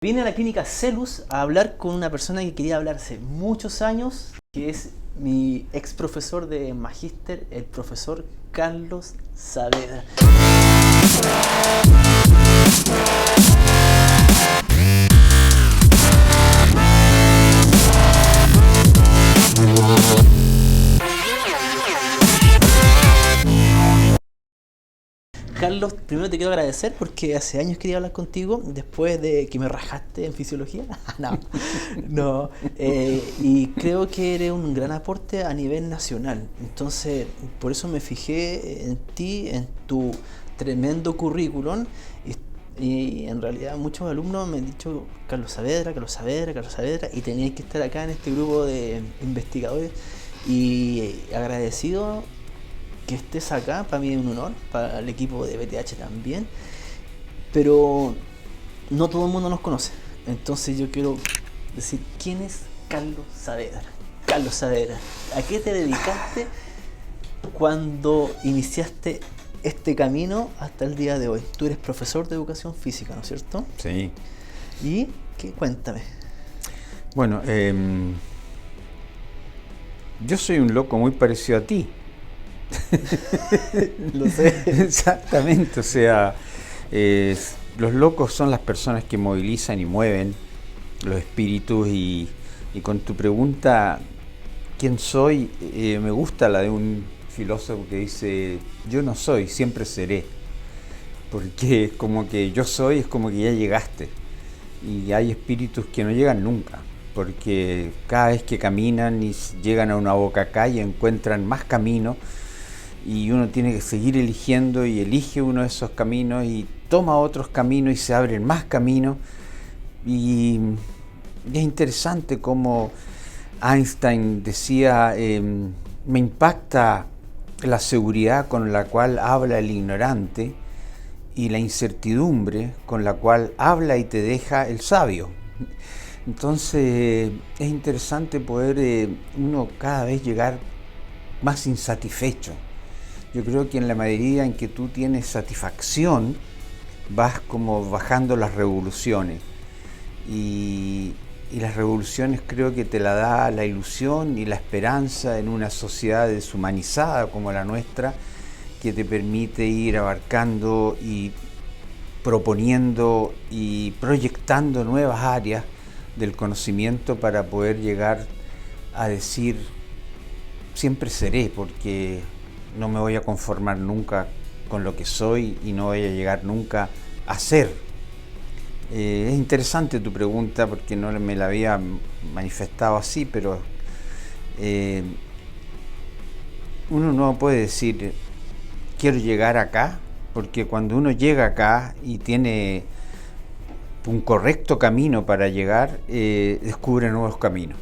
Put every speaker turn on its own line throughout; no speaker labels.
Vine a la clínica Celus a hablar con una persona que quería hablar hace muchos años, que es mi ex profesor de magíster, el profesor Carlos Saavedra. Carlos, primero te quiero agradecer porque hace años quería hablar contigo, después de que me rajaste en fisiología. No, no. Y creo que eres un gran aporte a nivel nacional. Entonces, por eso me fijé en ti, en tu tremendo currículum. Y en realidad muchos alumnos me han dicho Carlos Saavedra, Carlos Saavedra, Carlos Saavedra, y tenías que estar acá en este grupo de investigadores. Y agradecido que estés acá, para mí es un honor, para el equipo de BTH también, pero no todo el mundo nos conoce. Entonces yo quiero decir, ¿quién es Carlos Saavedra? Carlos Saavedra, ¿a qué te dedicaste cuando iniciaste este camino hasta el día de hoy? Tú eres profesor de educación física, ¿no es cierto?
Sí.
¿Y qué? Cuéntame.
Bueno, yo soy un loco muy parecido a ti.
Lo sé.
Exactamente, o sea, los locos son las personas que movilizan y mueven los espíritus y con tu pregunta, ¿quién soy? Me gusta la de un filósofo que dice, yo no soy, siempre seré, porque es como que yo soy, es como que ya llegaste, y hay espíritus que no llegan nunca, porque cada vez que caminan y llegan a una boca calle encuentran más caminos, y uno tiene que seguir eligiendo y elige uno de esos caminos y toma otros caminos y se abren más caminos. Y es interesante como Einstein decía, me impacta la seguridad con la cual habla el ignorante y la incertidumbre con la cual habla y te deja el sabio. Entonces es interesante poder uno cada vez llegar más insatisfecho. Yo creo que en la medida en que tú tienes satisfacción, vas como bajando las revoluciones. Y las revoluciones creo que te la da la ilusión y la esperanza en una sociedad deshumanizada como la nuestra, que te permite ir abarcando y proponiendo y proyectando nuevas áreas del conocimiento para poder llegar a decir, siempre seré, porque no me voy a conformar nunca con lo que soy y no voy a llegar nunca a ser. Es interesante tu pregunta porque no me la había manifestado así, pero uno no puede decir quiero llegar acá, porque cuando uno llega acá y tiene un correcto camino para llegar, descubre nuevos caminos.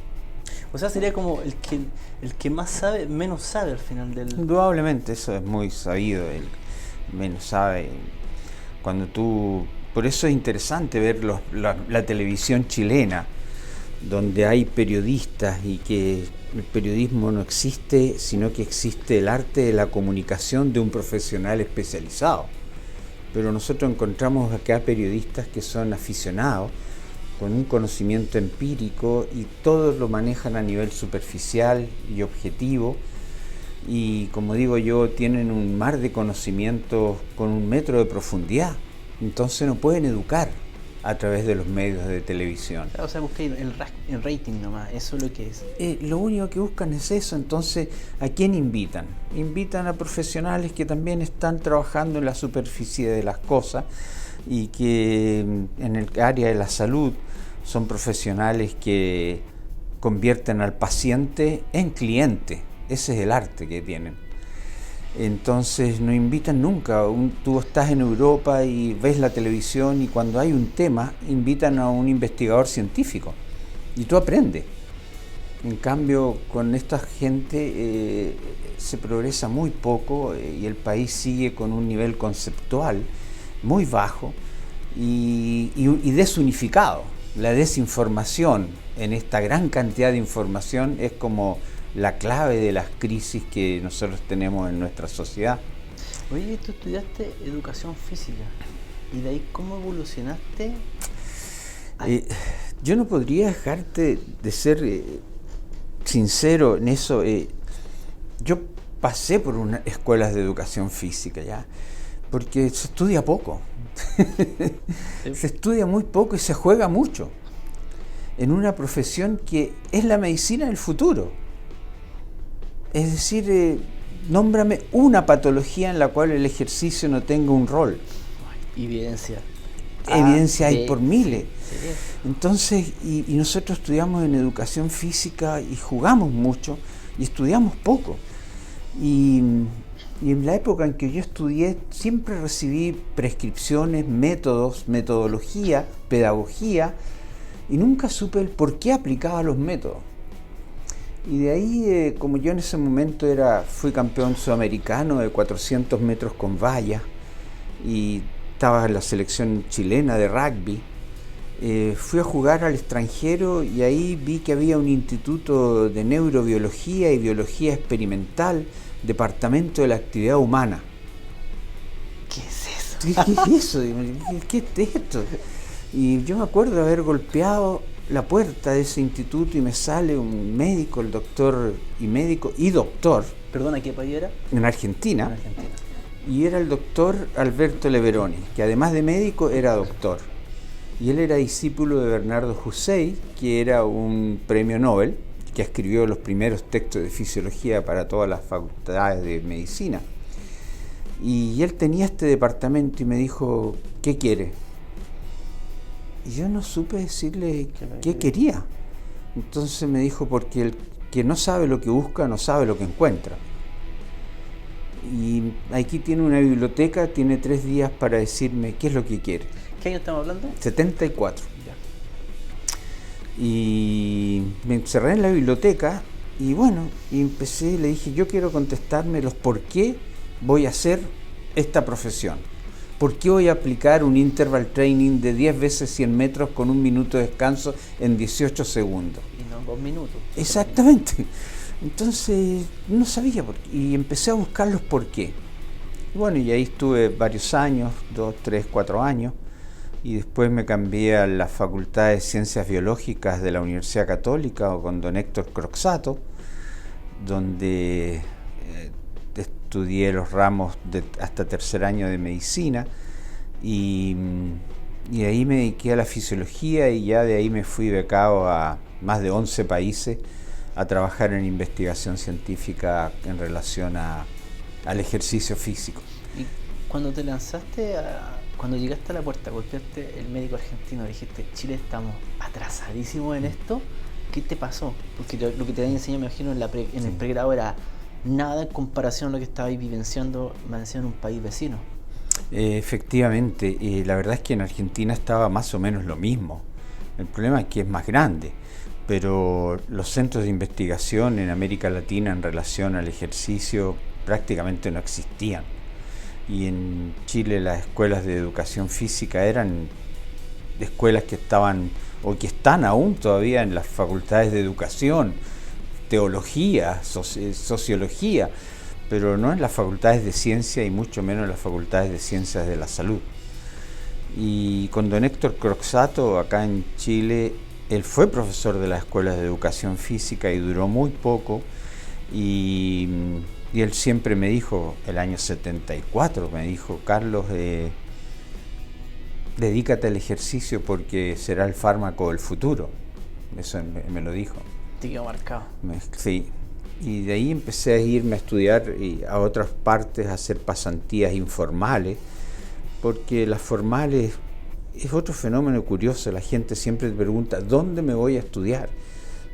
O sea, sería como el que más sabe, menos sabe al final del...
Indudablemente, eso es muy sabido, el menos sabe. Cuando tú... Por eso es interesante ver la televisión chilena, donde hay periodistas y que el periodismo no existe, sino que existe el arte de la comunicación de un profesional especializado. Pero nosotros encontramos acá periodistas que son aficionados, con un conocimiento empírico, y todos lo manejan a nivel superficial y objetivo, y como digo yo, tienen un mar de conocimientos con 1 metro de profundidad, entonces no pueden educar a través de los medios de televisión.
O sea, busqué el rating nomás, eso es lo que es.
Lo único que buscan es eso. Entonces, ¿a quién invitan? Invitan a profesionales que también están trabajando en la superficie de las cosas y que en el área de la salud son profesionales que convierten al paciente en cliente. Ese es el arte que tienen. Entonces no invitan nunca. Tú estás en Europa y ves la televisión y cuando hay un tema invitan a un investigador científico y tú aprendes. En cambio, con esta gente se progresa muy poco y el país sigue con un nivel conceptual muy bajo y desunificado. La desinformación en esta gran cantidad de información es como la clave de las crisis que nosotros tenemos en nuestra sociedad.
Oye, tú estudiaste educación física y de ahí ¿cómo evolucionaste
Yo no podría dejarte de ser sincero en eso. Yo pasé por unas escuelas de educación física ya, porque se estudia poco.
Sí.
Se estudia muy poco y se juega mucho en una profesión que es la medicina del futuro. Es decir, nómbrame una patología en la cual el ejercicio no tenga un rol.
Evidencia.
Evidencia hay por miles.
Sí.
Entonces, y nosotros estudiamos en educación física y jugamos mucho y estudiamos poco. Y en la época en que yo estudié siempre recibí prescripciones, métodos, metodología, pedagogía, y nunca supe el por qué aplicaba los métodos. Y de ahí, como yo en ese momento fui campeón sudamericano de 400 metros con valla y estaba en la selección chilena de rugby, fui a jugar al extranjero y ahí vi que había un instituto de neurobiología y biología experimental, departamento de la actividad humana.
¿Qué es eso?
¿Qué es eso? ¿Qué es esto? Y yo me acuerdo de haber golpeado la puerta de ese instituto y me sale un médico, el doctor y doctor.
Perdona, ¿qué país era?
En Argentina.
En Argentina.
Y era el doctor Alberto Leveroni, que además de médico era doctor. Y él era discípulo de Bernardo Hussein, que era un premio Nobel, que escribió los primeros textos de fisiología para todas las facultades de medicina. Y él tenía este departamento y me dijo, ¿qué quiere? Y yo no supe decirle qué quería. Entonces me dijo, porque el que no sabe lo que busca, no sabe lo que encuentra. Y aquí tiene una biblioteca, tiene 3 días para decirme qué es lo que quiere.
¿Qué año estamos hablando?
74.
Ya.
Y me encerré en la biblioteca y bueno, y empecé, le dije, yo quiero contestarme los por qué voy a hacer esta profesión. ¿Por qué voy a aplicar un interval training de 10 veces 100 metros con 1 minuto de descanso en 18 segundos?
Y no 2 minutos.
Exactamente. Entonces no sabía por qué y empecé a buscar los por qué. Bueno, y ahí estuve varios años, 2, 3, 4 años, y después me cambié a la Facultad de Ciencias Biológicas de la Universidad Católica con don Héctor Croxatto, donde estudié los ramos hasta 3er año de medicina y ahí me dediqué a la fisiología y ya de ahí me fui becado a más de 11 países a trabajar en investigación científica en relación al ejercicio físico.
Y cuando te lanzaste, cuando llegaste a la puerta, golpeaste el médico argentino, dijiste, Chile estamos atrasadísimos en esto, ¿qué te pasó? Porque lo que te habían enseñado, me imagino, en el pregrado era nada en comparación a lo que estabais vivenciando en un país vecino.
Efectivamente, la verdad es que en Argentina estaba más o menos lo mismo. El problema es que es más grande, pero los centros de investigación en América Latina en relación al ejercicio prácticamente no existían. Y en Chile las escuelas de educación física eran escuelas que estaban o que están aún todavía en las facultades de educación, teología, sociología, pero no en las facultades de ciencia y mucho menos en las facultades de ciencias de la salud. Y con don Héctor Croxatto acá en Chile, él fue profesor de las escuelas de educación física y duró muy poco, y él siempre me dijo, el año 74, me dijo, Carlos, dedícate al ejercicio porque será el fármaco del futuro. Eso me lo dijo.
Te quedó marcado.
Sí, y de ahí empecé a irme a estudiar a otras partes, a hacer pasantías informales, porque las formales es otro fenómeno curioso. La gente siempre te pregunta, ¿dónde me voy a estudiar?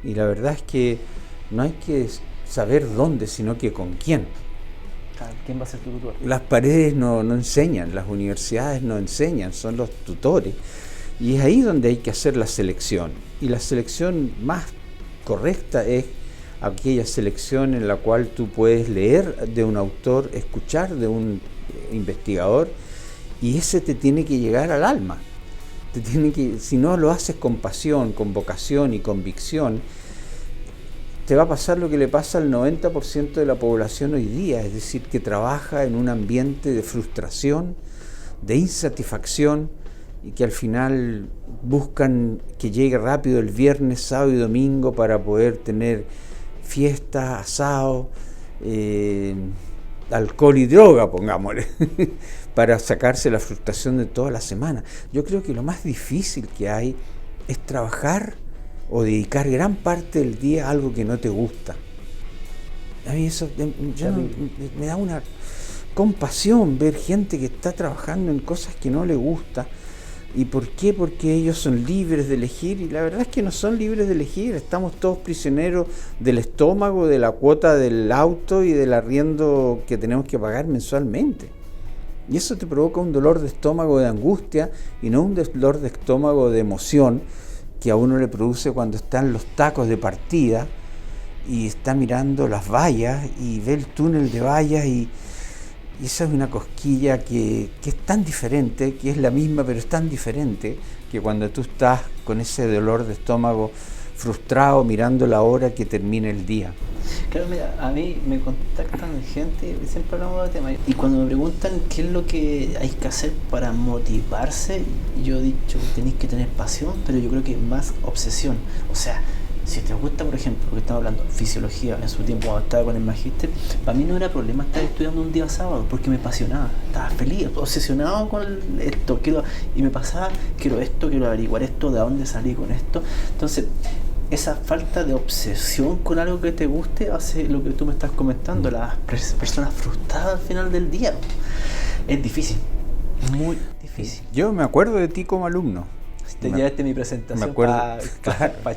Y la verdad es que no hay que saber dónde, sino que con quién.
¿Quién va a ser tu tutor?
Las paredes no enseñan, las universidades no enseñan, son los tutores. Y es ahí donde hay que hacer la selección. Y la selección más correcta es aquella selección en la cual tú puedes leer de un autor, escuchar de un investigador, y ese te tiene que llegar al alma. Si no lo haces con pasión, con vocación y convicción, te va a pasar lo que le pasa al 90% de la población hoy día, es decir, que trabaja en un ambiente de frustración, de insatisfacción, y que al final buscan que llegue rápido el viernes, sábado y domingo para poder tener fiestas, asado, alcohol y droga, pongámosle, para sacarse la frustración de toda la semana. Yo creo que lo más difícil que hay es trabajar o dedicar gran parte del día a algo que no te gusta. A mí eso me da una compasión ver gente que está trabajando en cosas que no le gusta. ¿Y por qué? Porque ellos son libres de elegir, y la verdad es que no son libres de elegir. Estamos todos prisioneros del estómago, de la cuota del auto y del arriendo que tenemos que pagar mensualmente. Y eso te provoca un dolor de estómago de angustia y no un dolor de estómago de emoción que a uno le produce cuando está en los tacos de partida y está mirando las vallas y ve el túnel de vallas, y esa es una cosquilla que es tan diferente, que es la misma pero es tan diferente, que cuando tú estás con ese dolor de estómago frustrado mirando la hora que termine el día.
Claro, mira, a mí me contactan gente, siempre hablamos de tema, y cuando me preguntan qué es lo que hay que hacer para motivarse, yo he dicho que tenéis que tener pasión, pero yo creo que más obsesión. O sea, si te gusta, por ejemplo, lo que estamos hablando, fisiología, en su tiempo cuando estaba con el magíster, para mí no era problema estar estudiando un día sábado, porque me apasionaba, estaba feliz, obsesionado con esto, y me pasaba, quiero esto, quiero averiguar esto, de dónde salí con esto. Entonces, esa falta de obsesión con algo que te guste hace lo que tú me estás comentando, las personas frustradas al final del día. Es difícil, muy difícil.
Yo me acuerdo de ti como alumno.
Te llevaste mi presentación para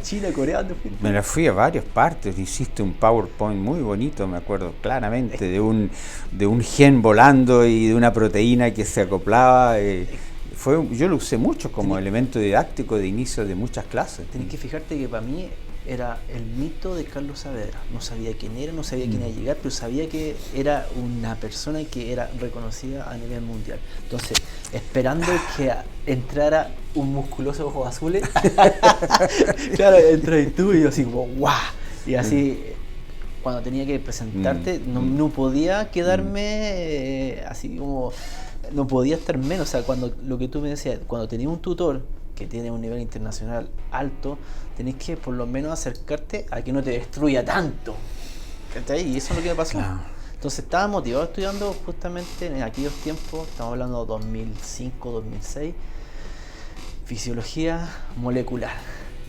China, Corea, ¿dónde fuiste?
Me la fui a varias partes, hiciste un PowerPoint muy bonito, me acuerdo claramente, de un gen volando y de una proteína que se acoplaba. Yo lo usé mucho como elemento didáctico de inicio de muchas clases.
Tenés que fijarte que para mí era el mito de Carlos Saavedra. No sabía quién era, no sabía quién iba a llegar, pero sabía que era una persona que era reconocida a nivel mundial. Entonces, esperando que entrara un musculoso de ojos azules, claro, entró y tú y yo así como ¡guau! Y así, cuando tenía que presentarte, no podía quedarme así como... No podía estar menos. O sea, cuando lo que tú me decías, cuando tenías un tutor que tiene un nivel internacional alto, tenés que por lo menos acercarte a que no te destruya tanto. ¿Entendés? Y eso es lo que me pasó. Claro. Entonces estaba motivado estudiando justamente en aquellos tiempos, estamos hablando de 2005, 2006, fisiología molecular.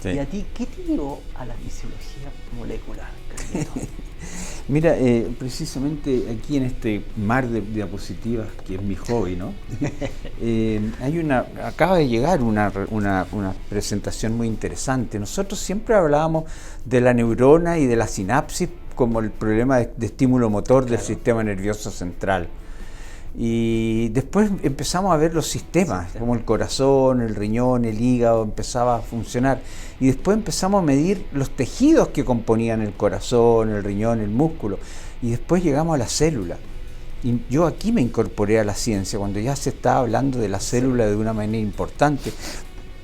Sí. ¿Y a ti qué te llevó a la fisiología molecular, Carlito?
Mira, precisamente aquí en este mar de diapositivas, que es mi hobby, ¿no? Acaba de llegar una presentación muy interesante. Nosotros siempre hablábamos de la neurona y de la sinapsis como el problema de estímulo motor del sistema nervioso central. Y después empezamos a ver los sistemas, como el corazón, el riñón, el hígado, empezaba a funcionar. Y después empezamos a medir los tejidos que componían el corazón, el riñón, el músculo. Y después llegamos a la célula. Y yo aquí me incorporé a la ciencia, cuando ya se estaba hablando de la célula de una manera importante.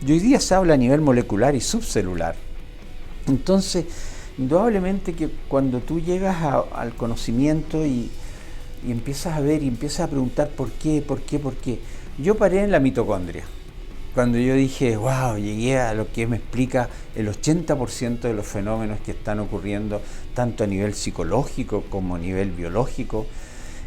Y hoy día se habla a nivel molecular y subcelular. Entonces, indudablemente que cuando tú llegas al conocimiento y empiezas a ver y empiezas a preguntar por qué. Yo paré en la mitocondria. Cuando yo dije, wow, llegué a lo que me explica el 80% de los fenómenos que están ocurriendo, tanto a nivel psicológico como a nivel biológico,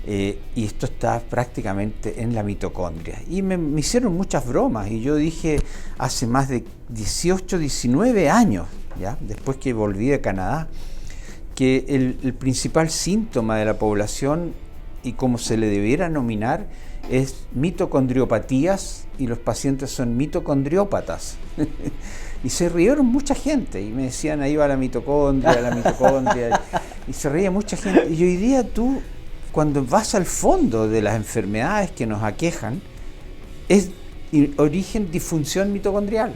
y esto está prácticamente en la mitocondria. Y me hicieron muchas bromas, y yo dije, hace más de 18, 19 años, ¿ya? Después que volví de Canadá, que el principal síntoma de la población, y como se le debiera nominar, es mitocondriopatías, y los pacientes son mitocondriópatas. Y se rieron mucha gente y me decían, ahí va la mitocondria, y se reía mucha gente. Y hoy día tú, cuando vas al fondo de las enfermedades que nos aquejan, es origen disfunción mitocondrial.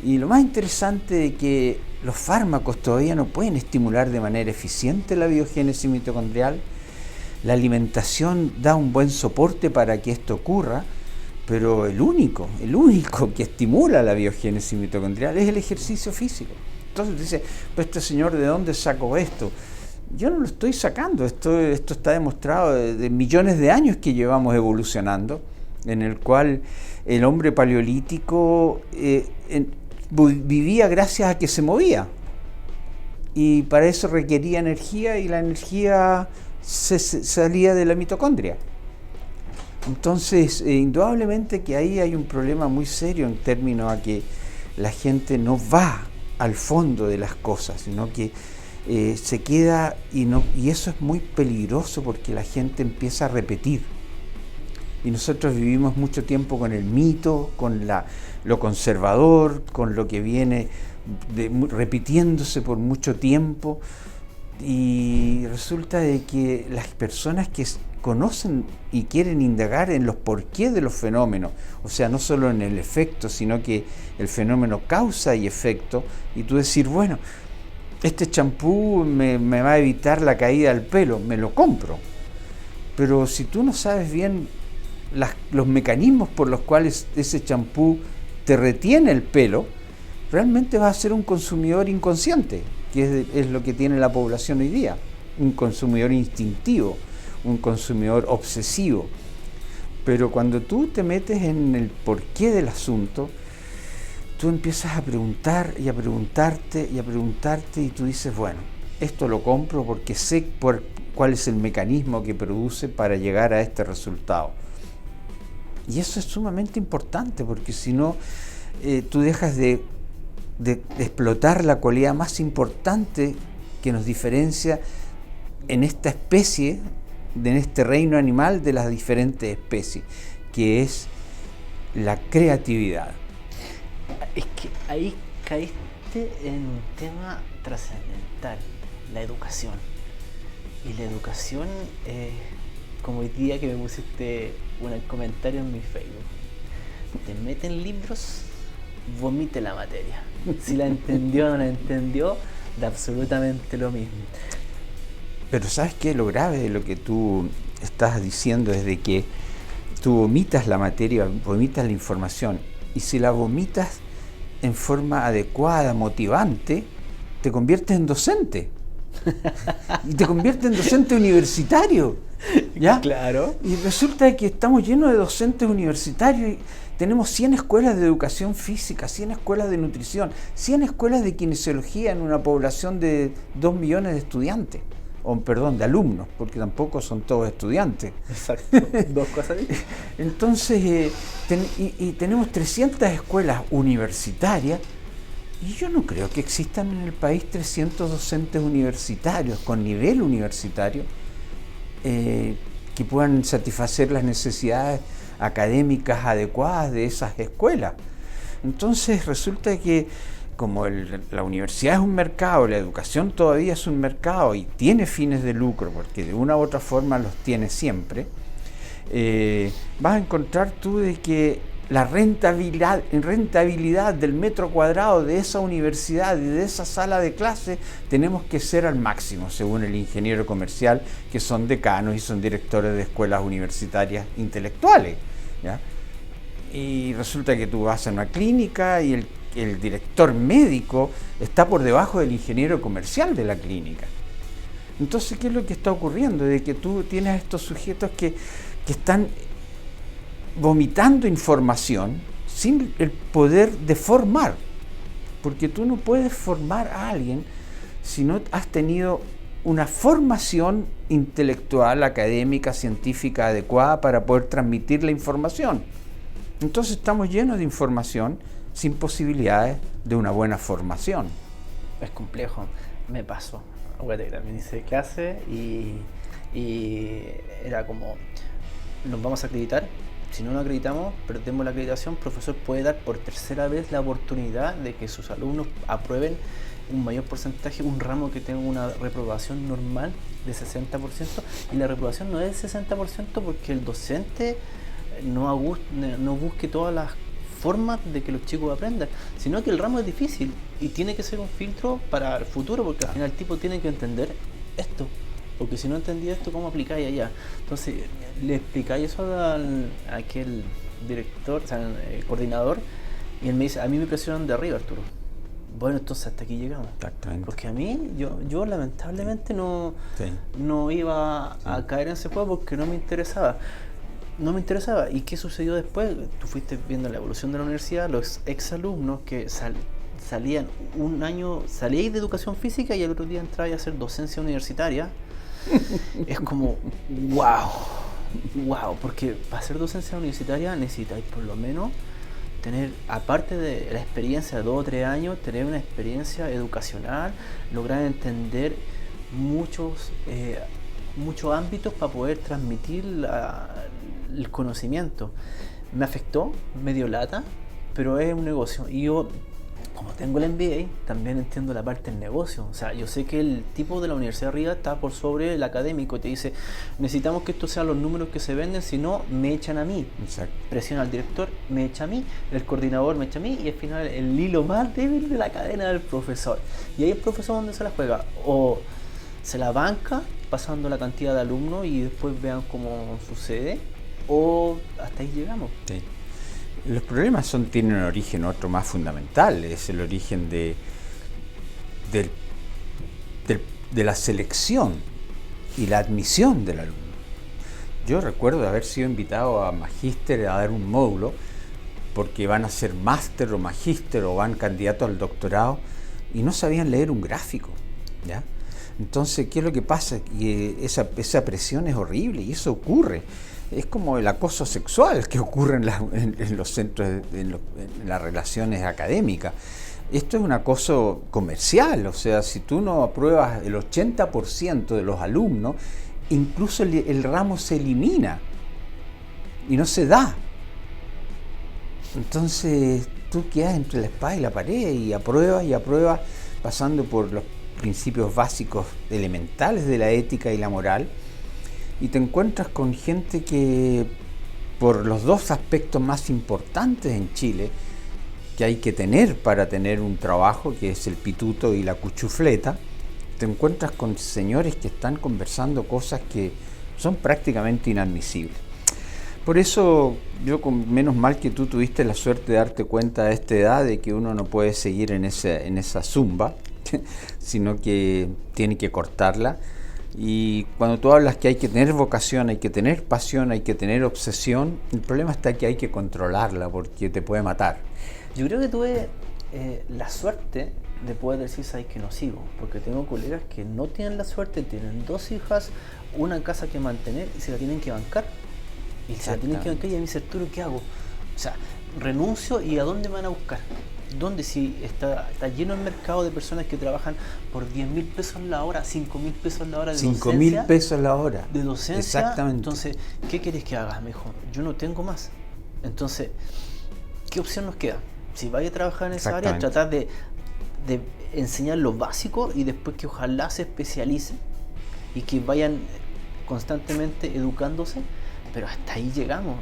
Y lo más interesante de que los fármacos todavía no pueden estimular de manera eficiente la biogénesis mitocondrial. La alimentación da un buen soporte para que esto ocurra, pero el único que estimula la biogénesis mitocondrial es el ejercicio físico. Entonces dice, pues este señor, ¿de dónde sacó esto? Yo no lo estoy sacando, esto está demostrado de millones de años que llevamos evolucionando, en el cual el hombre paleolítico vivía gracias a que se movía. Y para eso requería energía, y la energía salía de la mitocondria. Entonces, indudablemente que ahí hay un problema muy serio en términos a que la gente no va al fondo de las cosas, sino que se queda, y eso es muy peligroso porque la gente empieza a repetir. Y nosotros vivimos mucho tiempo con el mito, con lo conservador, con lo que viene repitiéndose por mucho tiempo, y resulta de que las personas que conocen y quieren indagar en los porqués de los fenómenos, o sea, no solo en el efecto, sino que el fenómeno causa y efecto, y tú decir, bueno, este champú me va a evitar la caída del pelo, me lo compro. Pero si tú no sabes bien los mecanismos por los cuales ese champú te retiene el pelo, realmente vas a ser un consumidor inconsciente, que es lo que tiene la población hoy día, un consumidor instintivo, un consumidor obsesivo. Pero cuando tú te metes en el porqué del asunto, tú empiezas a preguntar y a preguntarte y a preguntarte, y tú dices, bueno, esto lo compro porque sé cuál es el mecanismo que produce para llegar a este resultado. Y eso es sumamente importante, porque si no, tú dejas de explotar la cualidad más importante que nos diferencia en esta especie, en este reino animal de las diferentes especies, que es la creatividad.
Es que ahí caíste en un tema trascendental, la educación. Y la educación, como hoy día que me pusiste un comentario en mi Facebook, te meten libros, vomite la materia. Si la entendió o no la entendió, da absolutamente lo mismo.
Pero ¿sabes qué? Lo grave de lo que tú estás diciendo es de que tú vomitas la materia, vomitas la información, y si la vomitas en forma adecuada, motivante, te conviertes en docente. Y te conviertes en docente universitario, ¿ya?
Claro.
Y resulta que estamos llenos de docentes universitarios y tenemos 100 escuelas de educación física, 100 escuelas de nutrición, 100 escuelas de kinesiología en una población de 2 millones de estudiantes. De alumnos, porque tampoco son todos estudiantes.
Exacto, dos cosas ahí.
Entonces, tenemos 300 escuelas universitarias, y yo no creo que existan en el país 300 docentes universitarios, con nivel universitario, que puedan satisfacer las necesidades académicas adecuadas de esas escuelas. Entonces, resulta que como la universidad es un mercado, la educación todavía es un mercado y tiene fines de lucro, porque de una u otra forma los tiene siempre, vas a encontrar tú de que la rentabilidad del metro cuadrado de esa universidad y de esa sala de clase tenemos que ser al máximo, según el ingeniero comercial, que son decanos y son directores de escuelas universitarias intelectuales, ¿ya? Y resulta que tú vas a una clínica y el director médico está por debajo del ingeniero comercial de la clínica. Entonces, ¿qué es lo que está ocurriendo? De que tú tienes a estos sujetos que están vomitando información sin el poder de formar, porque tú no puedes formar a alguien si no has tenido una formación intelectual, académica, científica adecuada para poder transmitir la información. Entonces estamos llenos de información sin posibilidades de una buena formación.
Es complejo, me pasó. Acuérdate que también hice clase y era como, nos vamos a acreditar. Si no nos acreditamos, perdemos la acreditación. El profesor puede dar por tercera vez la oportunidad de que sus alumnos aprueben un mayor porcentaje, un ramo que tenga una reprobación normal de 60%, y la reprobación no es 60% porque el docente no busque todas las formas de que los chicos aprendan, sino que el ramo es difícil y tiene que ser un filtro para el futuro, porque al final el tipo tiene que entender esto, porque si no entendía esto, ¿cómo aplicáis allá? Entonces le explicáis eso a aquel director, o sea, coordinador, y él me dice, a mí me presionan de arriba, Arturo. Bueno, entonces hasta aquí llegamos.
Exactamente.
Porque a mí, yo lamentablemente no iba a caer en ese juego porque no me interesaba. no me interesaba. ¿Y qué sucedió después? Tú fuiste viendo la evolución de la universidad, los exalumnos que salían un año, salíais de educación física y el otro día entrabais a hacer docencia universitaria. Es como, wow, porque para hacer docencia universitaria necesitáis por lo menos tener, aparte de la experiencia de 2 o 3 años, tener una experiencia educacional, lograr entender muchos ámbitos para poder transmitir el conocimiento. Me afectó, me dio lata, pero es un negocio. Y yo, como tengo el MBA, también entiendo la parte del negocio. O sea, yo sé que el tipo de la universidad arriba está por sobre el académico. Te dice, necesitamos que estos sean los números que se venden, si no, me echan a mí.
Exacto.
Presiona al director, me echa a mí, el coordinador me echa a mí, y al final el hilo más débil de la cadena del profesor. Y ahí el profesor donde se la juega, o se la banca pasando la cantidad de alumnos y después vean cómo sucede, o hasta ahí llegamos.
Sí. Los problemas tienen un origen otro más fundamental, es el origen de la selección y la admisión del alumno. Yo recuerdo haber sido invitado a magíster a dar un módulo porque van a ser máster o magíster o van candidatos al doctorado y no sabían leer un gráfico, ¿ya? Entonces, ¿qué es lo que pasa? Que esa presión es horrible y eso ocurre. Es como el acoso sexual que ocurre en los centros, en las relaciones académicas. Esto es un acoso comercial, o sea, si tú no apruebas el 80% de los alumnos, incluso el ramo se elimina y no se da. Entonces tú quedas entre la espada y la pared y apruebas, pasando por los principios básicos elementales de la ética y la moral, y te encuentras con gente que, por los dos aspectos más importantes en Chile que hay que tener para tener un trabajo, que es el pituto y la cuchufleta, te encuentras con señores que están conversando cosas que son prácticamente inadmisibles. Por eso yo, menos mal que tú tuviste la suerte de darte cuenta a esta edad de que uno no puede seguir en esa zumba, sino que tiene que cortarla. Y cuando tú hablas que hay que tener vocación, hay que tener pasión, hay que tener obsesión, el problema está que hay que controlarla porque te puede matar.
Yo creo que tuve la suerte de poder decir, ¿sabes que no sigo? Porque tengo colegas que no tienen la suerte, tienen 2 hijas, una casa que mantener y se la tienen que bancar. Y se la tienen que bancar y a mí dice, Arturo, ¿qué hago? O sea, renuncio y ¿a dónde me van a buscar? ¿Dónde? Si está lleno el mercado de personas que trabajan por 10.000 pesos la hora, 5.000 pesos la hora de
5.000 pesos la hora.
De docencia.
Exactamente.
Entonces, ¿qué querés que hagas? Me dijo, yo no tengo más. Entonces, ¿qué opción nos queda? Si vaya a trabajar en esa área, tratar de enseñar lo básico y después que ojalá se especialicen y que vayan constantemente educándose, pero hasta ahí llegamos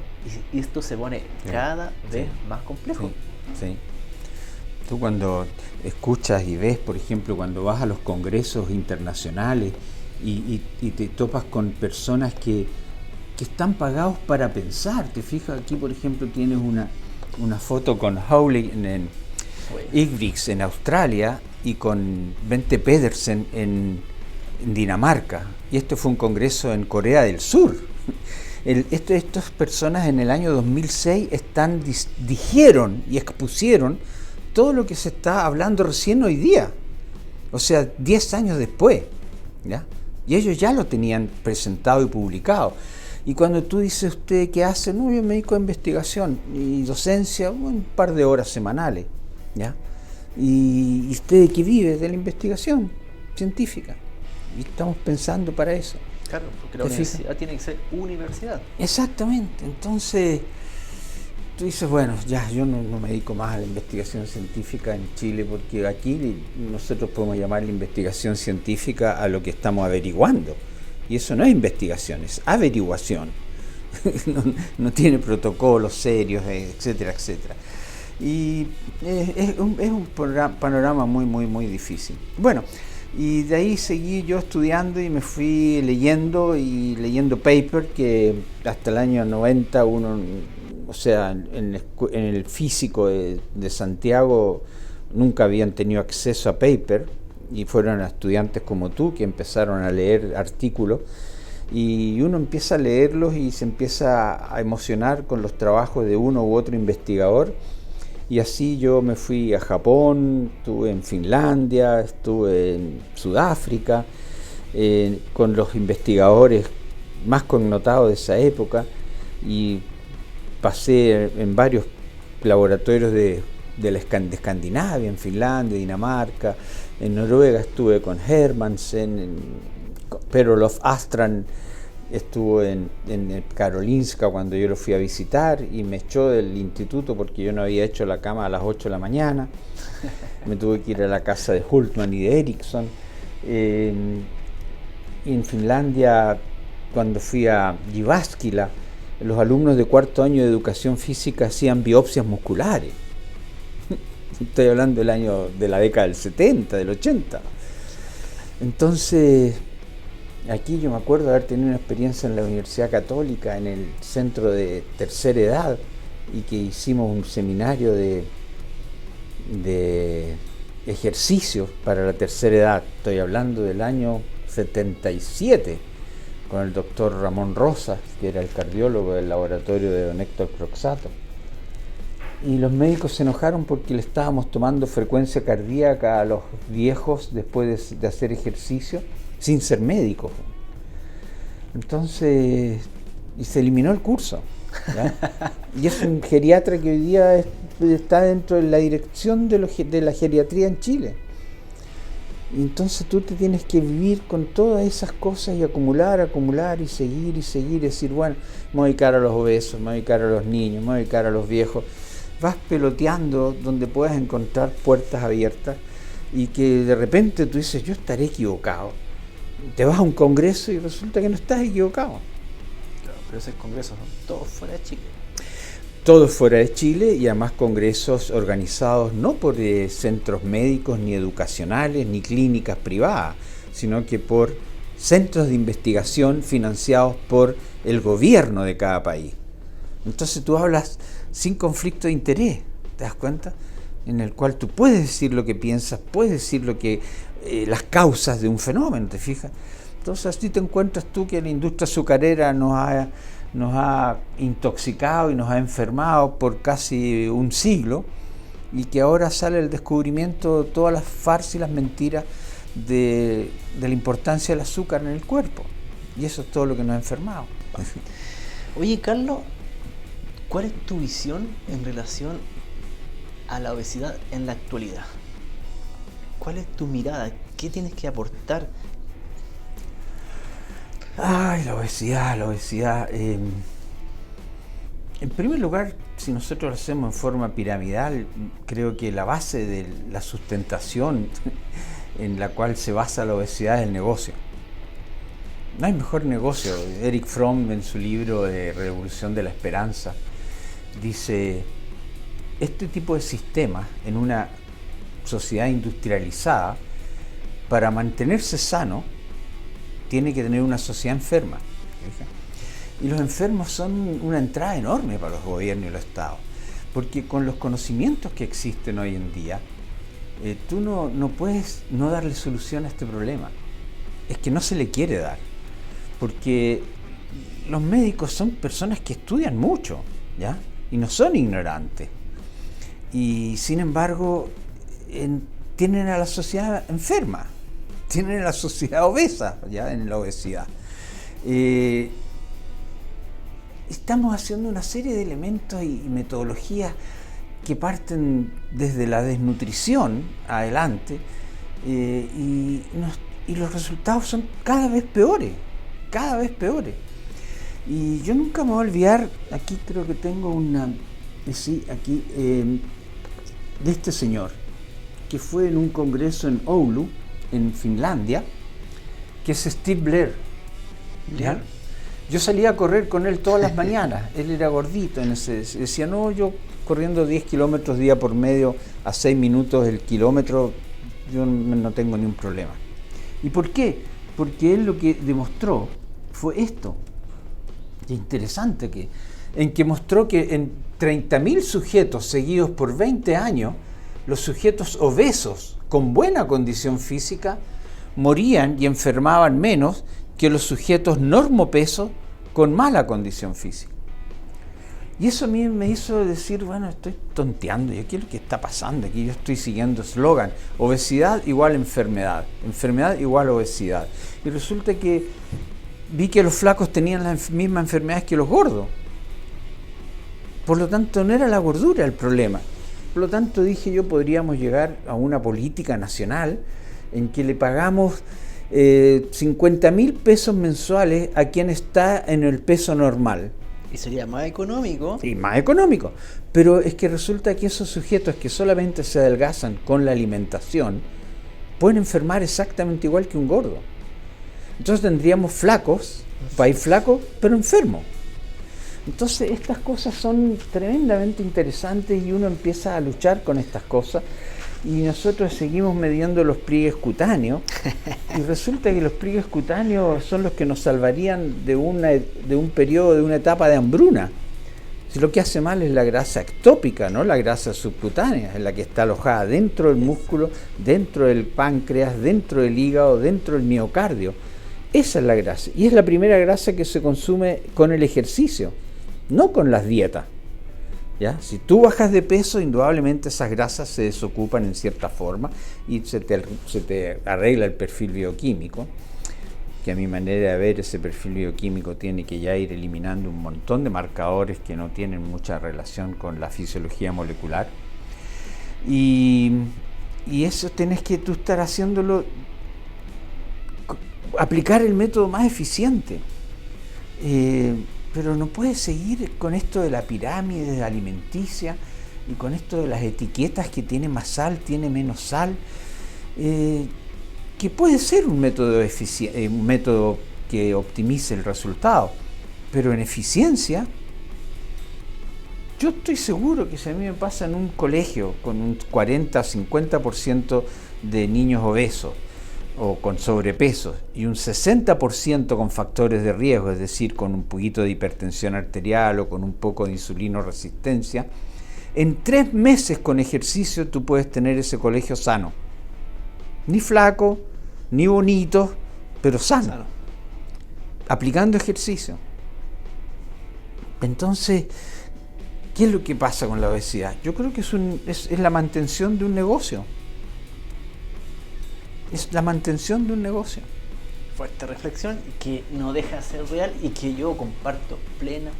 y esto se pone cada vez más complejo.
Sí. Tú cuando escuchas y ves, por ejemplo, cuando vas a los congresos internacionales y te topas con personas que están pagados para pensar. Te fijas, aquí por ejemplo tienes una foto con Howley en Ingebrigtsen en Australia y con Bente Pedersen en Dinamarca. Y esto fue un congreso en Corea del Sur. Estas personas en el año 2006 dijeron y expusieron todo lo que se está hablando recién hoy día, o sea, 10 años después, ¿ya? Y ellos ya lo tenían presentado y publicado. Y cuando tú dices, ¿usted qué hace? No, yo me dedico a investigación y docencia, un par de horas semanales, ¿ya? ¿Y usted de qué vive? De la investigación científica. Y estamos pensando para eso.
Claro, porque la universidad tiene que ser universidad.
Exactamente, entonces tú dices, bueno, ya yo no me dedico más a la investigación científica en Chile, porque aquí nosotros podemos llamar la investigación científica a lo que estamos averiguando. Y eso no es investigación, es averiguación. no tiene protocolos serios, etcétera, etcétera. Y es un panorama muy, muy, muy difícil. Bueno, y de ahí seguí yo estudiando y me fui leyendo paper que hasta el año 90 uno, o sea, en el físico de Santiago nunca habían tenido acceso a paper y fueron estudiantes como tú que empezaron a leer artículos y uno empieza a leerlos y se empieza a emocionar con los trabajos de uno u otro investigador. Y así yo me fui a Japón, estuve en Finlandia, estuve en Sudáfrica, con los investigadores más connotados de esa época, y pasé en varios laboratorios de Escandinavia, en Finlandia, Dinamarca, en Noruega estuve con Hermansen, en Perolof Astran estuvo en Karolinska cuando yo lo fui a visitar y me echó del instituto porque yo no había hecho la cama a las 8 de la mañana. Me tuve que ir a la casa de Hultman y de Eriksson. Y en Finlandia, cuando fui a Jyväskylä, los alumnos de cuarto año de educación física hacían biopsias musculares. Estoy hablando del año de la década del 70, del 80. Entonces, aquí yo me acuerdo de haber tenido una experiencia en la Universidad Católica, en el centro de tercera edad, y que hicimos un seminario de ejercicios para la tercera edad. Estoy hablando del año 77, con el doctor Ramón Rosas, que era el cardiólogo del laboratorio de don Héctor Croxatto. Y los médicos se enojaron porque le estábamos tomando frecuencia cardíaca a los viejos después de hacer ejercicio, sin ser médicos. Entonces, y se eliminó el curso, ¿ya? Y es un geriatra que hoy día está dentro de la dirección de la geriatría en Chile. Y entonces tú te tienes que vivir con todas esas cosas y acumular y seguir y decir, bueno, me voy a dedicar a los obesos, me voy a dedicar a los niños, me voy a dedicar a los viejos. Vas peloteando donde puedas encontrar puertas abiertas y que de repente tú dices, yo estaré equivocado. Te vas a un congreso y resulta que no estás equivocado.
Claro, pero esos congresos son todos fuera de Chile.
Todos fuera de Chile, y además congresos organizados no por centros médicos, ni educacionales, ni clínicas privadas, sino que por centros de investigación financiados por el gobierno de cada país. Entonces tú hablas sin conflicto de interés, ¿te das cuenta? En el cual tú puedes decir lo que piensas, puedes decir lo que las causas de un fenómeno, ¿te fijas? Entonces así te encuentras tú que la industria azucarera nos ha intoxicado y nos ha enfermado por casi un siglo, y que ahora sale el descubrimiento de todas las farsas y las mentiras de la importancia del azúcar en el cuerpo, y eso es todo lo que nos ha enfermado.
Oye, Carlos, ¿cuál es tu visión en relación a la obesidad en la actualidad? ¿Cuál es tu mirada? ¿Qué tienes que aportar?
Ay, la obesidad. En primer lugar, si nosotros lo hacemos en forma piramidal, creo que la base de la sustentación en la cual se basa la obesidad es el negocio. No hay mejor negocio. Erich Fromm, en su libro de Revolución de la Esperanza, dice, este tipo de sistemas en una sociedad industrializada, para mantenerse sano, tiene que tener una sociedad enferma. Y los enfermos son una entrada enorme para los gobiernos y los estados, porque con los conocimientos que existen hoy en día, tú no puedes no darle solución a este problema. Es que no se le quiere dar, porque los médicos son personas que estudian mucho, ¿ya? Y no son ignorantes. Y sin embargo, tienen a la sociedad enferma, tienen a la sociedad obesa, ya en la obesidad. Estamos haciendo una serie de elementos y metodologías que parten desde la desnutrición adelante, y los resultados son cada vez peores. Y yo nunca me voy a olvidar, aquí creo que tengo una, de este señor, que fue en un congreso en Oulu, en Finlandia, que es Steve Blair. ¿Ya? Yo salía a correr con él todas las mañanas. Él era gordito, decía, no, yo corriendo 10 kilómetros día por medio a 6 minutos el kilómetro, yo no tengo ningún problema. ¿Y por qué? Porque él lo que demostró fue esto. Interesante, en que mostró que en 30.000 sujetos seguidos por 20 años, los sujetos obesos con buena condición física morían y enfermaban menos que los sujetos normopeso con mala condición física. Y eso a mí me hizo decir, bueno, estoy tonteando, ¿qué es lo que está pasando aquí? Yo estoy siguiendo eslogan, obesidad igual enfermedad, enfermedad igual obesidad. Y resulta que vi que los flacos tenían las mismas enfermedades que los gordos. Por lo tanto, no era la gordura el problema. Por lo tanto, dije yo, podríamos llegar a una política nacional en que le pagamos 50.000 pesos mensuales a quien está en el peso normal.
Y sería más económico.
Sí, más económico. Pero es que resulta que esos sujetos que solamente se adelgazan con la alimentación pueden enfermar exactamente igual que un gordo. Entonces tendríamos flacos, país flaco, pero enfermo. Entonces estas cosas son tremendamente interesantes y uno empieza a luchar con estas cosas y nosotros seguimos midiendo los pliegues cutáneos y resulta que los pliegues cutáneos son los que nos salvarían de un periodo, de una etapa de hambruna. Si lo que hace mal es la grasa ectópica, no la grasa subcutánea, es la que está alojada dentro del músculo, dentro del páncreas, dentro del hígado, dentro del miocardio. Esa es la grasa y es la primera grasa que se consume con el ejercicio, no con las dietas. ¿Ya? Si tú bajas de peso, indudablemente esas grasas se desocupan en cierta forma y se te arregla el perfil bioquímico, que a mi manera de ver ese perfil bioquímico tiene que ya ir eliminando un montón de marcadores que no tienen mucha relación con la fisiología molecular. Y eso tenés que tú estar haciéndolo, aplicar el método más eficiente. Pero no puedes seguir con esto de la pirámide alimenticia y con esto de las etiquetas que tiene más sal, tiene menos sal, que puede ser un método que optimice el resultado, pero en eficiencia, yo estoy seguro que si a mí me pasa en un colegio con un 40-50% de niños obesos, o con sobrepeso y un 60% con factores de riesgo, es decir, con un poquito de hipertensión arterial o con un poco de insulinoresistencia, en 3 meses con ejercicio tú puedes tener ese colegio sano. Ni flaco, ni bonito, pero sano. Aplicando ejercicio. Entonces, ¿qué es lo que pasa con la obesidad? Yo creo que es la mantención de un negocio. Es la mantención de un negocio.
Fuerte reflexión que no deja de ser real y que yo comparto plenamente.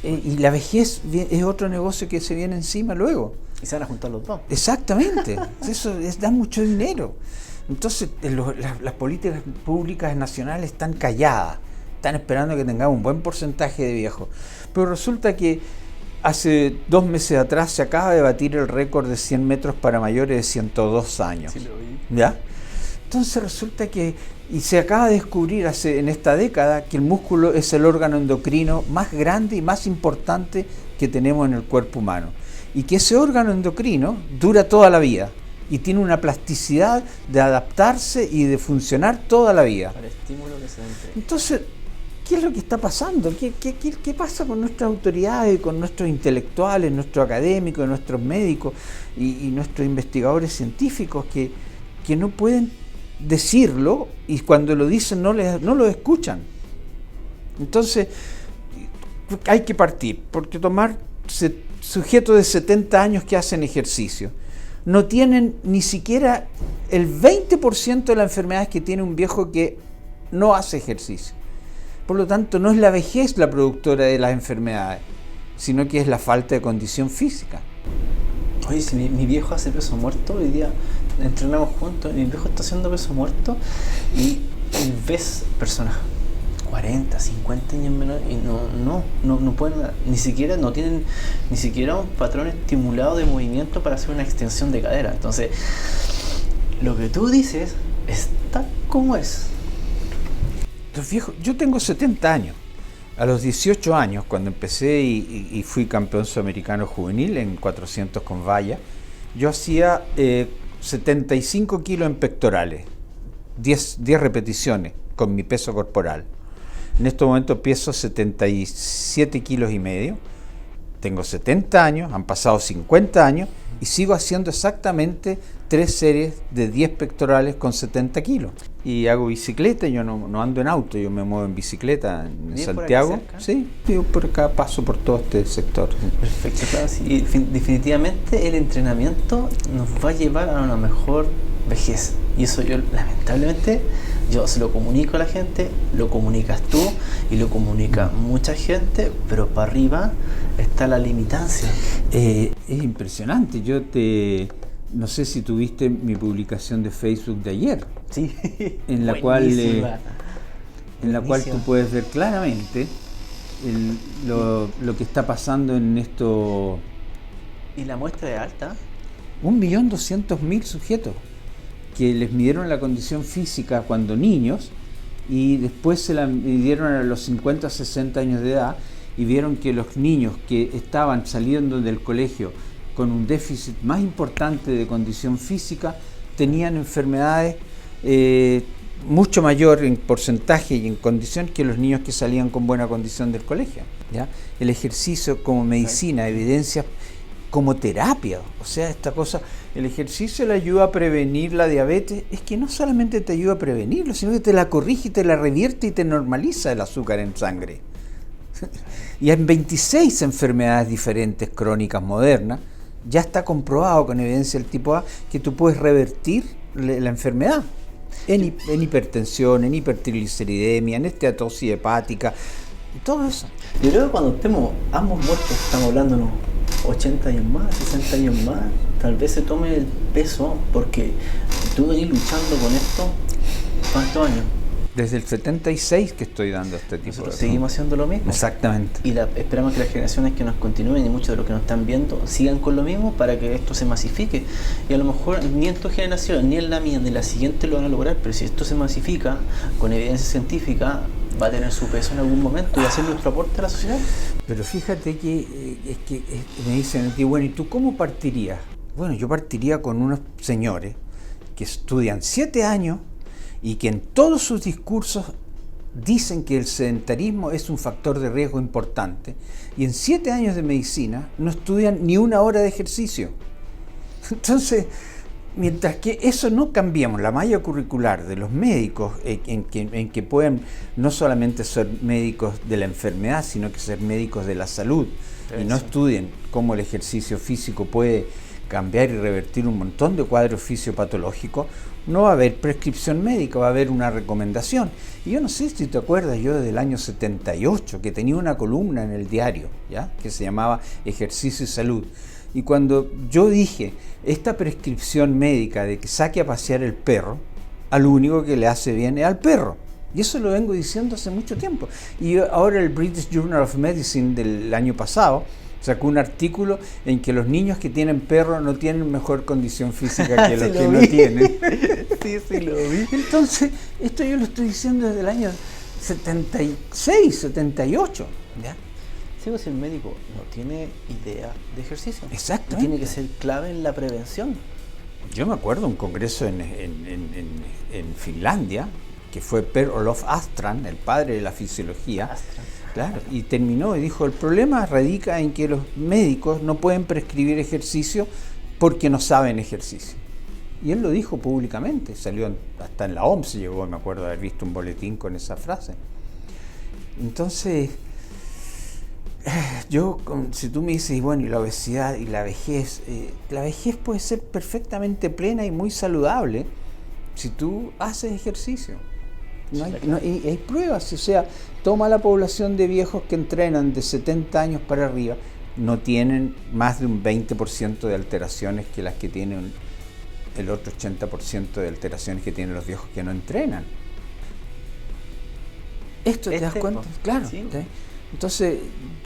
Y la vejez es otro negocio que se viene encima luego.
Y se van a juntar los dos.
Exactamente. Eso da mucho dinero. Entonces las políticas públicas nacionales están calladas. Están esperando que tengamos un buen porcentaje de viejos. Pero resulta que hace 2 meses atrás se acaba de batir el récord de 100 metros para mayores de 102 años.
Sí, lo vi.
¿Ya? Entonces resulta que, y se acaba de descubrir en esta década, que el músculo es el órgano endocrino más grande y más importante que tenemos en el cuerpo humano. Y que ese órgano endocrino dura toda la vida y tiene una plasticidad de adaptarse y de funcionar toda la vida.
Para estímulo que se entrega.
Entonces, ¿qué es lo que está pasando? ¿Qué pasa con nuestras autoridades, con nuestros intelectuales, nuestros académicos, nuestros médicos y nuestros investigadores científicos que no pueden decirlo y cuando lo dicen no lo escuchan? Entonces, hay que partir, porque tomar sujetos de 70 años que hacen ejercicio no tienen ni siquiera el 20% de las enfermedades que tiene un viejo que no hace ejercicio. Por lo tanto, no es la vejez la productora de las enfermedades, sino que es la falta de condición física.
Oye, si mi viejo hace peso muerto, hoy día entrenamos juntos, mi viejo está haciendo peso muerto y ves personas 40, 50 años menores y no pueden, no tienen ni siquiera un patrón estimulado de movimiento para hacer una extensión de cadera. Entonces, lo que tú dices está como es.
Los viejos, yo tengo 70 años. A los 18 años, cuando empecé y fui campeón sudamericano juvenil en 400 con valla, yo hacía 75 kilos en pectorales, 10 repeticiones con mi peso corporal. En estos momentos peso 77 kilos y medio tengo 70 años, han pasado 50 años y sigo haciendo exactamente 3 series de 10 pectorales con 70 kilos. Y hago bicicleta, yo no ando en auto, yo me muevo en bicicleta en Santiago. Sí, yo por acá paso por todo este sector.
Perfecto, claro, sí. Definitivamente el entrenamiento nos va a llevar a una mejor vejez. Y eso yo, lamentablemente, yo se lo comunico a la gente, lo comunicas tú y lo comunica mucha gente, pero para arriba está la limitancia.
Es impresionante. No sé si tuviste mi publicación de Facebook de ayer.
Sí.
En la cual tú puedes ver claramente lo que está pasando en esto.
¿Y la muestra es alta?
1.200.000 sujetos que les midieron la condición física cuando niños y después se la midieron a los 50 o 60 años de edad y vieron que los niños que estaban saliendo del colegio con un déficit más importante de condición física tenían enfermedades mucho mayor en porcentaje y en condición que los niños que salían con buena condición del colegio, ¿ya? El ejercicio como medicina, evidencias como terapia, o sea, esta cosa, el ejercicio le ayuda a prevenir la diabetes, es que no solamente te ayuda a prevenirlo, sino que te la corrige, te la revierte y te normaliza el azúcar en sangre. Y en 26 enfermedades diferentes crónicas modernas, ya está comprobado con evidencia del tipo A que tú puedes revertir la enfermedad. En hipertensión, en hipertrigliceridemia, en esteatosis hepática, todo eso.
Yo creo que cuando estemos ambos muertos, estamos hablando de unos 80 años más, 60 años más, tal vez se tome el peso, porque tú venís luchando con esto, ¿cuántos años?
Desde el 76 que estoy dando este tipo
Nosotros
de
seguimos haciendo lo mismo.
Exactamente.
Y esperamos que las generaciones que nos continúen y muchos de los que nos están viendo sigan con lo mismo para que esto se masifique. Y a lo mejor ni en tu generación, ni en la mía, ni en la siguiente lo van a lograr, pero si esto se masifica con evidencia científica, va a tener su peso en algún momento y va a ser nuestro aporte a la sociedad.
Pero fíjate que me dicen, bueno, ¿y tú cómo partirías? Bueno, yo partiría con unos señores que estudian 7 años y que en todos sus discursos dicen que el sedentarismo es un factor de riesgo importante y en 7 años de medicina no estudian ni 1 hora de ejercicio. Entonces, mientras que eso no cambiamos, la malla curricular de los médicos en que puedan no solamente ser médicos de la enfermedad, sino que ser médicos de la salud, y no estudien cómo el ejercicio físico puede cambiar y revertir un montón de cuadros fisiopatológicos, no va a haber prescripción médica, va a haber una recomendación. Y yo no sé si te acuerdas, yo desde el año 78, que tenía una columna en el diario, ¿ya?, que se llamaba Ejercicio y Salud. Y cuando yo dije, esta prescripción médica de que saque a pasear el perro, al único que le hace bien es al perro. Y eso lo vengo diciendo hace mucho tiempo. Y ahora el British Journal of Medicine del año pasado sacó un artículo en que los niños que tienen perro no tienen mejor condición física que los que no tienen.
Sí, lo vi.
Entonces, esto yo lo estoy diciendo desde el año 76, 78. ¿Ya?
Sí, pues el médico no tiene idea de ejercicio.
Exactamente.
Tiene que ser clave en la prevención.
Yo me acuerdo un congreso en Finlandia, que fue Per-Olof Astran, el padre de la fisiología.
Astran.
Claro, y terminó y dijo, el problema radica en que los médicos no pueden prescribir ejercicio porque no saben ejercicio. Y él lo dijo públicamente, salió hasta en la OMS, llegó, me acuerdo de haber visto un boletín con esa frase. Entonces, si tú me dices, bueno, y la obesidad y la vejez puede ser perfectamente plena y muy saludable si tú haces ejercicio. Y hay pruebas, o sea, toma la población de viejos que entrenan de 70 años para arriba, no tienen más de un 20% de alteraciones que las que tienen el otro 80% de alteraciones que tienen los viejos que no entrenan. ¿Esto te das cuenta? Claro.
Sí.
Entonces,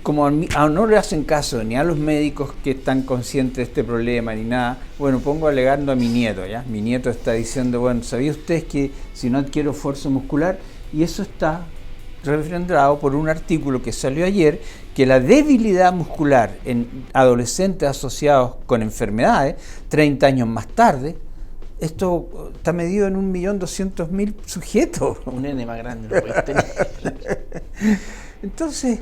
como no le hacen caso ni a los médicos que están conscientes de este problema ni nada, bueno, pongo alegando a mi nieto, ¿ya? Mi nieto está diciendo, bueno, ¿sabía usted que si no adquiero fuerza muscular? Y eso está refrendado por un artículo que salió ayer, que la debilidad muscular en adolescentes asociados con enfermedades, 30 años más tarde, esto está medido en 1.200.000 sujetos.
Un nene más grande lo puedes tener.
Entonces,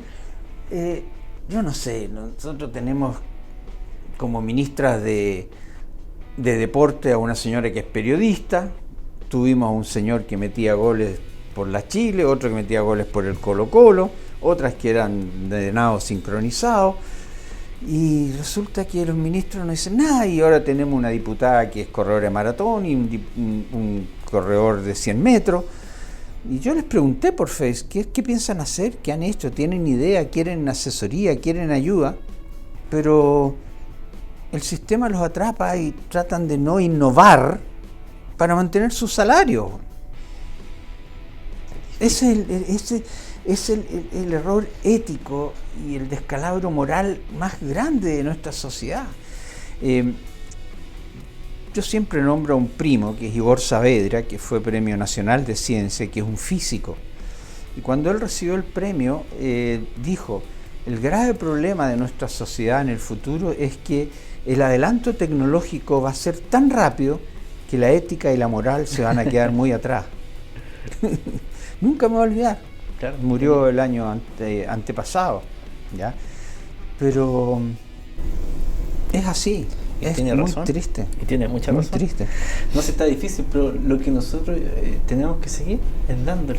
Yo no sé, nosotros tenemos como ministra de deporte a una señora que es periodista, tuvimos a un señor que metía goles por la Chile, otro que metía goles por el Colo-Colo, otras que eran de nado sincronizado, y resulta que los ministros no dicen nada, y ahora tenemos una diputada que es corredora de maratón y un corredor de 100 metros. Y yo les pregunté por Face, ¿qué piensan hacer? ¿Qué han hecho? ¿Tienen idea? ¿Quieren asesoría? ¿Quieren ayuda? Pero el sistema los atrapa y tratan de no innovar para mantener su salario. Ese es el error ético y el descalabro moral más grande de nuestra sociedad. Yo siempre nombro a un primo, que es Igor Saavedra, que fue Premio Nacional de Ciencia, que es un físico. Y cuando él recibió el premio, dijo, el grave problema de nuestra sociedad en el futuro es que el adelanto tecnológico va a ser tan rápido que la ética y la moral se van a quedar muy atrás. Nunca me voy a olvidar. Claro, murió el año antepasado, ¿ya? Pero es así. Es
tiene
muy
razón.
triste.
Y tiene mucha
muy
razón.
Triste.
No sé, está difícil, pero lo que nosotros tenemos que seguir es dándole,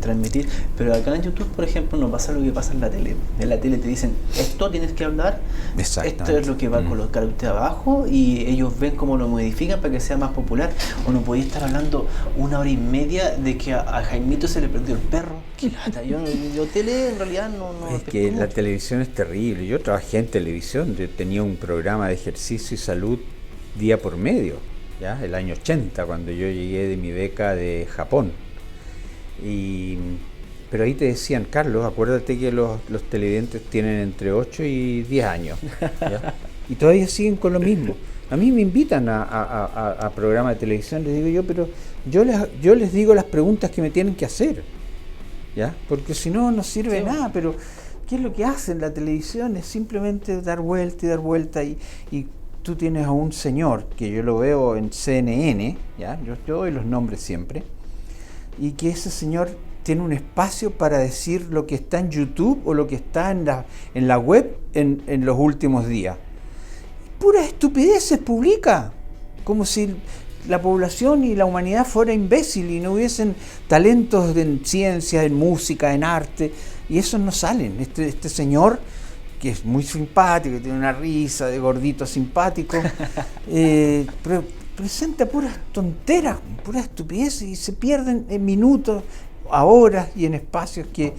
transmitir. Pero acá en YouTube, por ejemplo, no pasa lo que pasa en la tele. En la tele te dicen, esto tienes que hablar, esto es lo que va a colocar usted abajo, y ellos ven cómo lo modifican para que sea más popular. O no podía estar hablando 1 hora y media de que a Jaimito se le perdió el perro. Qué lata. Yo tele en realidad no
es que la televisión es terrible. Yo trabajé en televisión, yo tenía un programa de ejercicio y salud día por medio, ¿ya? El año 80, cuando yo llegué de mi beca de Japón. Pero ahí te decían, Carlos, acuérdate que los televidentes tienen entre 8 y 10 años, ¿ya? Y todavía siguen con lo mismo. A mí me invitan a programas de televisión, les digo yo, pero yo les digo las preguntas que me tienen que hacer, ¿ya? Porque si no, no sirve nada. Pero ¿qué es lo que hacen la televisión? Es simplemente dar vuelta y dar vuelta, y tú tienes a un señor que yo lo veo en CNN, ¿ya? Yo doy los nombres siempre, y que ese señor tiene un espacio para decir lo que está en YouTube o lo que está en la web en los últimos días. Puras estupideces publica, como si la población y la humanidad fuera imbécil y no hubiesen talentos en ciencia, en música, en arte, y esos no salen. Este señor, que es muy simpático, que tiene una risa de gordito simpático, presenta puras tonteras, puras estupideces, y se pierden en minutos, a horas y en espacios que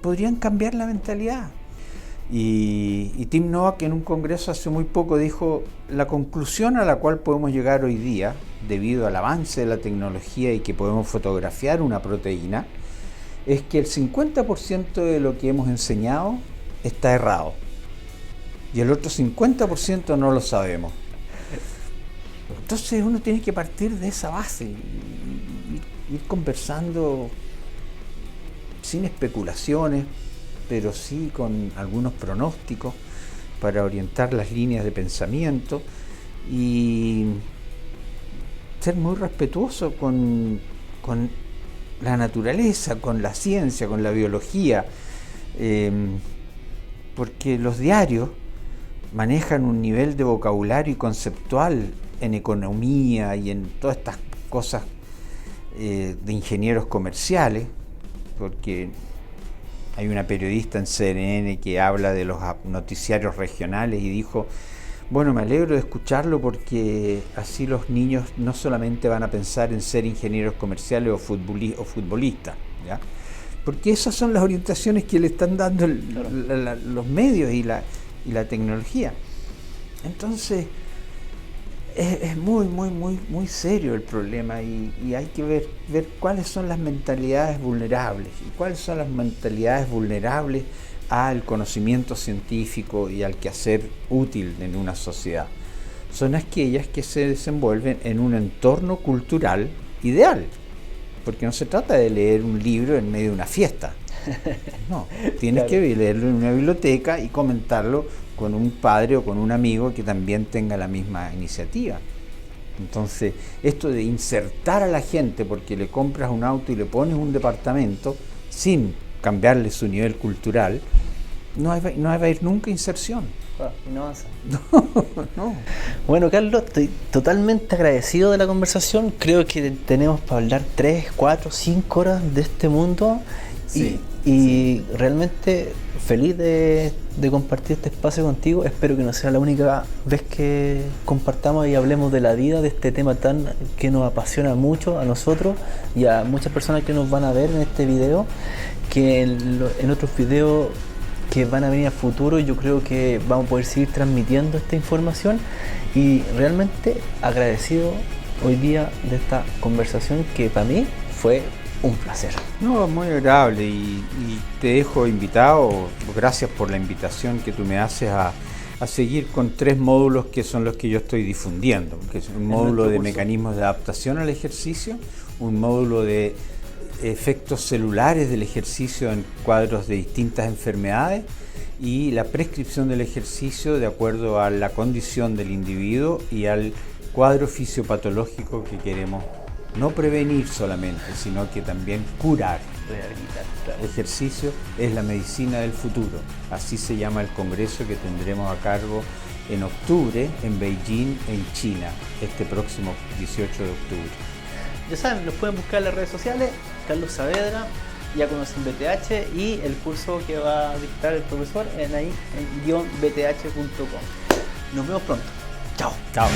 podrían cambiar la mentalidad. Y Tim Novak en un congreso hace muy poco dijo, la conclusión a la cual podemos llegar hoy día, debido al avance de la tecnología y que podemos fotografiar una proteína, es que el 50% de lo que hemos enseñado está errado y el otro 50% no lo sabemos. Entonces uno tiene que partir de esa base y ir conversando sin especulaciones, pero sí con algunos pronósticos para orientar las líneas de pensamiento y ser muy respetuoso con la naturaleza, con la ciencia, con la biología, porque los diarios manejan un nivel de vocabulario y conceptual en economía y en todas estas cosas de ingenieros comerciales, porque hay una periodista en CNN que habla de los noticiarios regionales y dijo, bueno, me alegro de escucharlo porque así los niños no solamente van a pensar en ser ingenieros comerciales o futbolistas, ¿ya? Porque esas son las orientaciones que le están dando los medios y la tecnología. Entonces, es muy serio el problema y hay que ver cuáles son las mentalidades vulnerables y cuáles son las mentalidades vulnerables al conocimiento científico y al quehacer útil en una sociedad. Son aquellas que se desenvuelven en un entorno cultural ideal, porque no se trata de leer un libro en medio de una fiesta. No, tienes que leerlo en una biblioteca y comentarlo con un padre o con un amigo que también tenga la misma iniciativa. Entonces, esto de insertar a la gente porque le compras un auto y le pones un departamento sin cambiarle su nivel cultural, no va a haber nunca inserción.
Y no avanza.
No.
Bueno, Carlos, estoy totalmente agradecido de la conversación. Creo que tenemos para hablar 3, 4, 5 horas de este mundo.
Sí,
y realmente feliz de compartir este espacio contigo. Espero que no sea la única vez que compartamos y hablemos de la vida, de este tema tan que nos apasiona mucho a nosotros y a muchas personas que nos van a ver en este video, que en otros videos que van a venir a futuro yo creo que vamos a poder seguir transmitiendo esta información, y realmente agradecido hoy día de esta conversación que para mí fue un placer.
No, muy agradable, y te dejo invitado. Gracias por la invitación que tú me haces a seguir con 3 módulos que son los que yo estoy difundiendo, que es un módulo de mecanismos de adaptación al ejercicio, un módulo de efectos celulares del ejercicio en cuadros de distintas enfermedades, y la prescripción del ejercicio de acuerdo a la condición del individuo y al cuadro fisiopatológico que queremos no prevenir solamente, sino que también curar. El ejercicio es la medicina del futuro. Así se llama el congreso que tendremos a cargo en octubre en Beijing, en China, este próximo 18 de octubre.
Ya saben, los pueden buscar en las redes sociales, Carlos Saavedra, ya conocen BTH, y el curso que va a dictar el profesor en _bth.com. Nos vemos pronto. Chao.
Chao.